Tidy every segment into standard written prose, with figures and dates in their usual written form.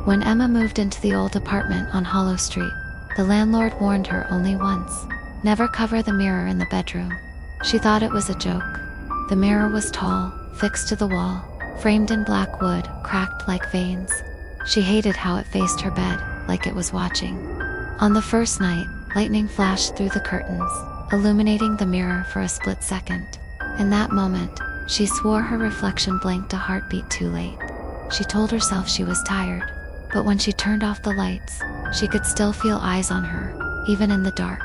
When Emma moved into the old apartment on Hollow Street, the landlord warned her only once: never cover the mirror in the bedroom. She thought it was a joke. The mirror was tall, fixed to the wall, framed in black wood, cracked like veins. She hated how it faced her bed, like it was watching. On the first night, lightning flashed through the curtains, illuminating the mirror for a split second. In that moment, she swore her reflection blanked a heartbeat too late. She told herself she was tired, but when she turned off the lights, she could still feel eyes on her, even in the dark.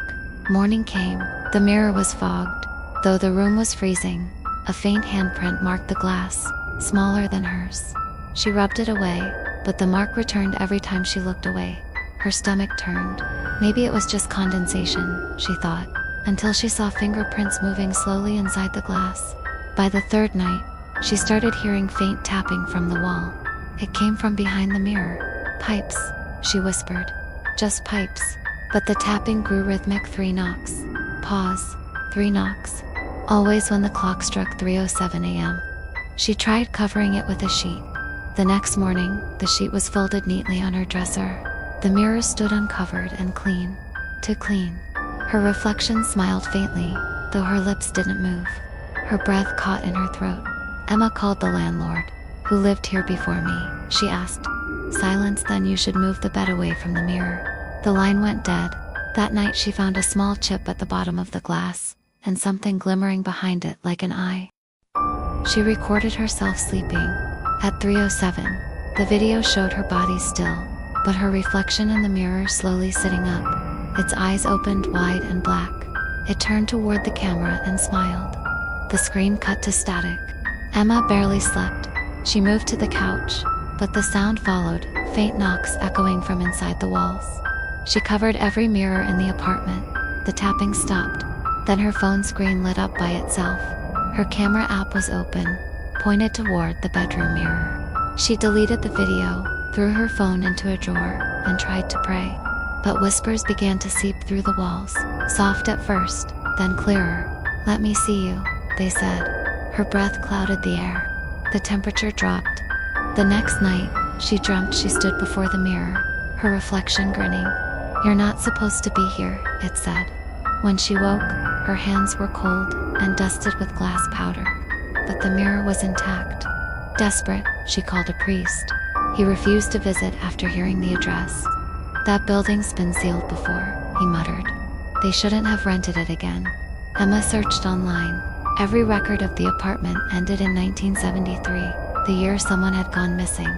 Morning came. The mirror was fogged. Though the room was freezing, a faint handprint marked the glass, smaller than hers. She rubbed it away, but the mark returned every time she looked away. Her stomach turned. Maybe it was just condensation, she thought, until she saw fingerprints moving slowly inside the glass. By the third night, she started hearing faint tapping from the wall. It came from behind the mirror. "Pipes," she whispered. "Just pipes." But the tapping grew rhythmic. 3 knocks. Pause. 3 knocks. Always when the clock struck 3:07 a.m. She tried covering it with a sheet. The next morning, the sheet was folded neatly on her dresser. The mirror stood uncovered and clean. Too clean. Her reflection smiled faintly, though her lips didn't move. Her breath caught in her throat. "Emma called the landlord, who lived here before me," she asked. "Silence, then you should move the bed away from the mirror." The line went dead. That night she found a small chip at the bottom of the glass, and something glimmering behind it like an eye. She recorded herself sleeping. At 3:07, the video showed her body still, but her reflection in the mirror slowly sitting up. Its eyes opened wide and black. It turned toward the camera and smiled. The screen cut to static. Emma barely slept. She moved to the couch, but the sound followed, faint knocks echoing from inside the walls. She covered every mirror in the apartment. The tapping stopped. Then her phone screen lit up by itself. Her camera app was open, pointed toward the bedroom mirror. She deleted the video, threw her phone into a drawer, and tried to pray. But whispers began to seep through the walls, soft at first, then clearer. "Let me see you," they said. Her breath clouded the air. The temperature dropped. The next night, she dreamt she stood before the mirror, her reflection grinning. "You're not supposed to be here," it said. When she woke, her hands were cold and dusted with glass powder, but the mirror was intact. Desperate, she called a priest. He refused to visit after hearing the address. "That building's been sealed before," he muttered. "They shouldn't have rented it again." Emma searched online. Every record of the apartment ended in 1973, the year someone had gone missing.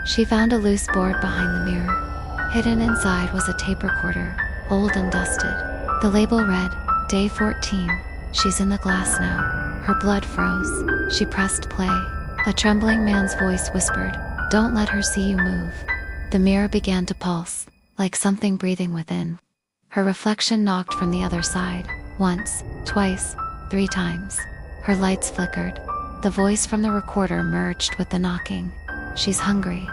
She found a loose board behind the mirror. Hidden inside was a tape recorder, old and dusted. The label read, "Day 14, she's in the glass now." Her blood froze. She pressed play. A trembling man's voice whispered, "Don't let her see you move." The mirror began to pulse, like something breathing within. Her reflection knocked from the other side, once, twice, 3 times. Her lights flickered. The voice from the recorder merged with the knocking. "She's hungry."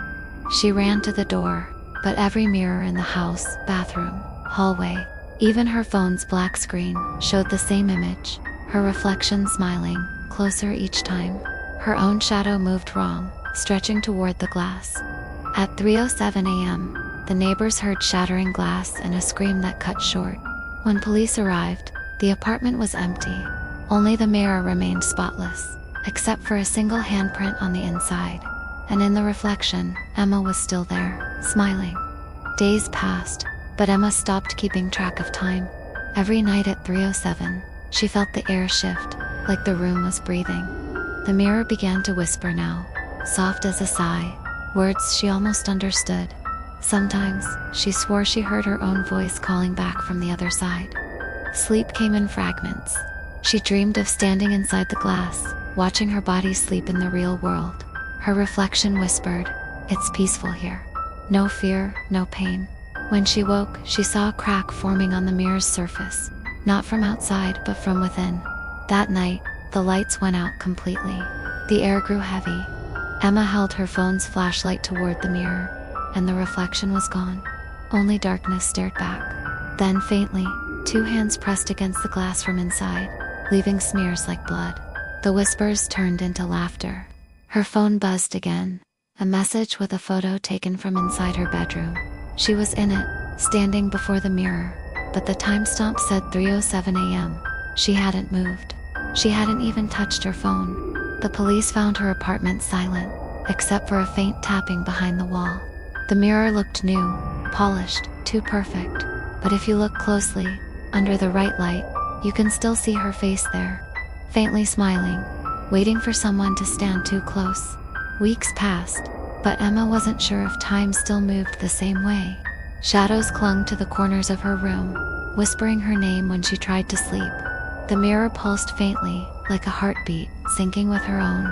She ran to the door, but every mirror in the house, bathroom, hallway, even her phone's black screen, showed the same image, her reflection smiling, closer each time. Her own shadow moved wrong, stretching toward the glass. At 3:07 a.m., the neighbors heard shattering glass and a scream that cut short. When police arrived, the apartment was empty. Only the mirror remained spotless, except for a single handprint on the inside. And in the reflection, Emma was still there, smiling. Days passed, but Emma stopped keeping track of time. Every night at 3:07, she felt the air shift, like the room was breathing. The mirror began to whisper now, soft as a sigh, words she almost understood. Sometimes, she swore she heard her own voice calling back from the other side. Sleep came in fragments. She dreamed of standing inside the glass, watching her body sleep in the real world. Her reflection whispered, "It's peaceful here. No fear, no pain." When she woke, she saw a crack forming on the mirror's surface, not from outside but from within. That night, the lights went out completely. The air grew heavy. Emma held her phone's flashlight toward the mirror, and the reflection was gone. Only darkness stared back. Then faintly, 2 hands pressed against the glass from inside, leaving smears like blood. The whispers turned into laughter. Her phone buzzed again. a message with a photo taken from inside her bedroom. She was in it, standing before the mirror, but the timestamp said 3:07 a.m. She hadn't moved. She hadn't even touched her phone. The police found her apartment silent, except for a faint tapping behind the wall. The mirror looked new, polished, too perfect. But if you look closely, under the right light, you can still see her face there, faintly smiling, waiting for someone to stand too close. Weeks passed, but Emma wasn't sure if time still moved the same way. Shadows clung to the corners of her room, whispering her name when she tried to sleep. The mirror pulsed faintly, like a heartbeat, syncing with her own.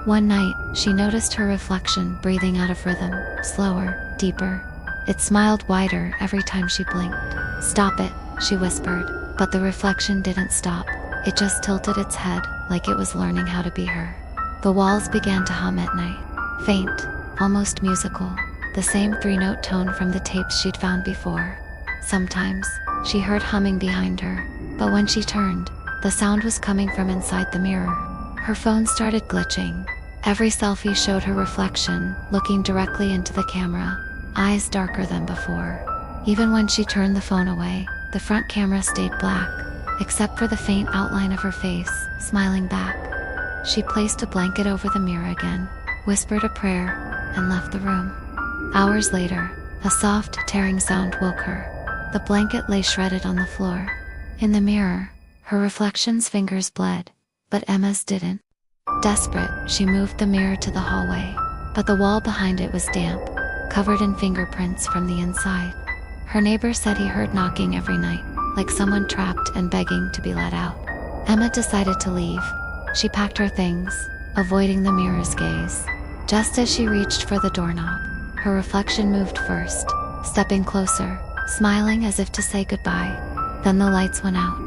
One night, she noticed her reflection breathing out of rhythm, slower, deeper. It smiled wider every time she blinked. "Stop it," she whispered, but the reflection didn't stop. It just tilted its head, like it was learning how to be her. The walls began to hum at night. Faint, almost musical, the same 3-note tone from the tapes she'd found before. Sometimes, she heard humming behind her, but when she turned, the sound was coming from inside the mirror. Her phone started glitching. Every selfie showed her reflection, looking directly into the camera, eyes darker than before. Even when she turned the phone away, the front camera stayed black, except for the faint outline of her face, smiling back. She placed a blanket over the mirror again, whispered a prayer, and left the room. Hours later, a soft, tearing sound woke her. The blanket lay shredded on the floor. In the mirror, her reflection's fingers bled, but Emma's didn't. Desperate, she moved the mirror to the hallway, but the wall behind it was damp, covered in fingerprints from the inside. Her neighbor said he heard knocking every night, like someone trapped and begging to be let out. Emma decided to leave. She packed her things, avoiding the mirror's gaze. Just as she reached for the doorknob, her reflection moved first, stepping closer, smiling as if to say goodbye. Then the lights went out.